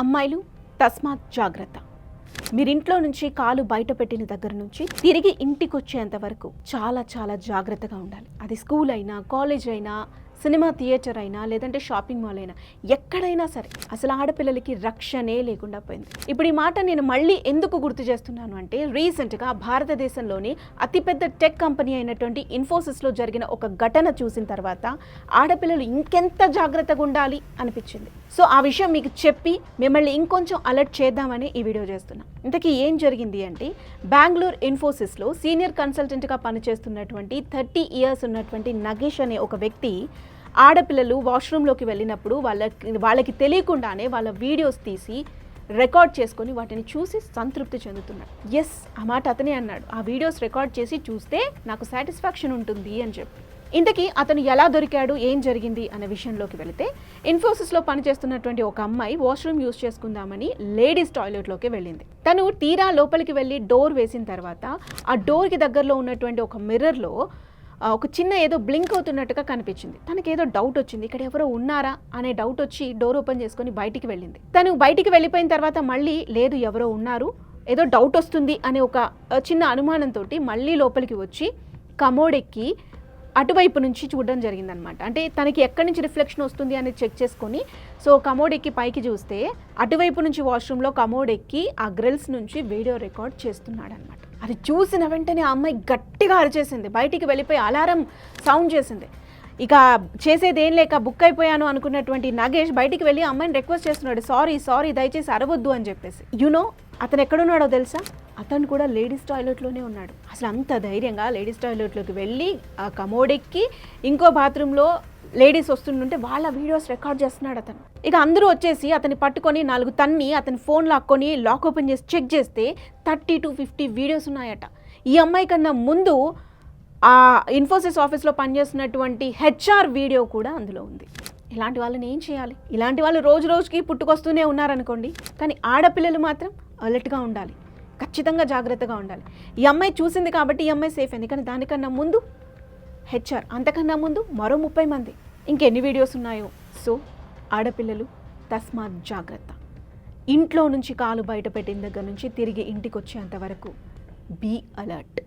అమ్మాయిలు తస్మాత్ జాగ్రత్త. మీరింట్లో నుంచి కాలు బయట పెట్టిన దగ్గర నుంచి తిరిగి ఇంటికి వచ్చేంత వరకు చాలా చాలా జాగ్రత్తగా ఉండాలి. అది స్కూల్ అయినా, కాలేజ్ అయినా, సినిమా థియేటర్ అయినా, లేదంటే షాపింగ్ మాల్ అయినా, ఎక్కడైనా సరే అసలు ఆడపిల్లలకి రక్షణే లేకుండా పోయింది. ఇప్పుడు ఈ మాట నేను మళ్ళీ ఎందుకు గుర్తు చేస్తున్నాను అంటే, రీసెంట్గా భారతదేశంలోని అతిపెద్ద టెక్ కంపెనీ అయినటువంటి ఇన్ఫోసిస్లో జరిగిన ఒక ఘటన చూసిన తర్వాత ఆడపిల్లలు ఇంకెంత జాగ్రత్తగా ఉండాలి అనిపించింది. సో ఆ విషయం మీకు చెప్పి మిమ్మల్ని ఇంకొంచెం అలర్ట్ చేద్దామని ఈ వీడియో చేస్తున్నాను. ఇంతకీ ఏం జరిగింది అంటే, బెంగళూరు ఇన్ఫోసిస్లో సీనియర్ కన్సల్టెంట్గా పనిచేస్తున్నటువంటి 30 years ఉన్నటువంటి నగేష్ అనే ఒక వ్యక్తి ఆడపిల్లలు వాష్రూమ్లోకి వెళ్ళినప్పుడు వాళ్ళకి తెలియకుండానే వాళ్ళ వీడియోస్ తీసి రికార్డ్ చేసుకొని వాటిని చూసి సంతృప్తి చెందుతున్నాడు. ఎస్, ఆ మాట అతనే అన్నాడు. ఆ వీడియోస్ రికార్డ్ చేసి చూస్తే నాకు సాటిస్ఫాక్షన్ ఉంటుంది అని చెప్పి. ఇంతకీ అతను ఎలా దొరికాడు, ఏం జరిగింది అనే విషయంలోకి వెళితే, ఇన్ఫోసిస్లో పనిచేస్తున్నటువంటి ఒక అమ్మాయి వాష్రూమ్ యూజ్ చేసుకుందామని లేడీస్ టాయిలెట్లోకి వెళ్ళింది. తను తీరా లోపలికి వెళ్ళి డోర్ వేసిన తర్వాత ఆ డోర్కి దగ్గరలో ఉన్నటువంటి ఒక మిర్రర్లో ఒక చిన్న ఏదో బ్లింక్ అవుతున్నట్టుగా కనిపించింది. తనకి ఏదో డౌట్ వచ్చింది, ఇక్కడ ఎవరో ఉన్నారా అనే డౌట్ వచ్చి డోర్ ఓపెన్ చేసుకొని బయటికి వెళ్ళింది. తను బయటికి వెళ్ళిపోయిన తర్వాత మళ్ళీ లేదు, ఎవరో ఉన్నారు, ఏదో డౌట్ వస్తుంది అనే ఒక చిన్న అనుమానంతో మళ్ళీ లోపలికి వచ్చి కమోడ్ ఎక్కి అటువైపు నుంచి చూడడం జరిగిందనమాట. అంటే తనకి ఎక్కడి నుంచి రిఫ్లెక్షన్ వస్తుంది అనేది చెక్ చేసుకొని, సో కమోడ్ ఎక్కి పైకి చూస్తే అటువైపు నుంచి వాష్రూమ్లో కమోడ్ ఎక్కి ఆ గ్రిల్స్ నుంచి వీడియో రికార్డ్ చేస్తున్నాడు అనమాట. అది చూసిన వెంటనే ఆ అమ్మాయి గట్టిగా అరిచేసింది, బయటికి వెళ్ళిపోయి అలారం సౌండ్ చేసింది. ఇక చేసేది ఏం లేక బుక్ అయిపోయాను అనుకున్నటువంటి నగేష్ బయటికి వెళ్ళి అమ్మాయిని రిక్వెస్ట్ చేస్తున్నాడు, సారీ దయచేసి అరవద్దు అని చెప్పేసి. అతను ఎక్కడున్నాడో తెలుసా? అతను కూడా లేడీస్ టాయిలెట్లోనే ఉన్నాడు. అసలు అంత ధైర్యంగా లేడీస్ టాయిలెట్లోకి వెళ్ళి ఆ కమోడ్ ఎక్కి ఇంకో బాత్రూంలో లేడీస్ వస్తుంటే వాళ్ళ వీడియోస్ రికార్డ్ చేస్తున్నాడు అతను. ఇక అందరూ వచ్చేసి అతన్ని పట్టుకొని 4 తన్ని అతని ఫోన్ లాక్కొని లాక్ ఓపెన్ చేసి చెక్ చేస్తే 30 to 50 వీడియోస్ ఉన్నాయట. ఈ అమ్మాయి కన్నా ముందు ఆ ఇన్ఫోసిస్ ఆఫీస్లో పనిచేస్తున్నటువంటి HR వీడియో కూడా అందులో ఉంది. ఇలాంటి వాళ్ళని ఏం చేయాలి? ఇలాంటి వాళ్ళు రోజు రోజుకి పుట్టుకొస్తూనే ఉన్నారనుకోండి, కానీ ఆడపిల్లలు మాత్రం అలర్ట్గా ఉండాలి, ఖచ్చితంగా జాగ్రత్తగా ఉండాలి. ఈ అమ్మాయి చూసింది కాబట్టి ఈ అమ్మాయి సేఫ్ అయింది, కానీ దానికన్నా ముందు HR, అంతకన్నా ముందు మరో 30 మంది, ఇంకెన్ని వీడియోస్ ఉన్నాయో. సో ఆడపిల్లలు తస్మాత్ జాగ్రత్త. ఇంట్లో నుంచి కాలు బయట పెట్టిన దగ్గర నుంచి తిరిగి ఇంటికి వచ్చేంత వరకు బీ అలర్ట్.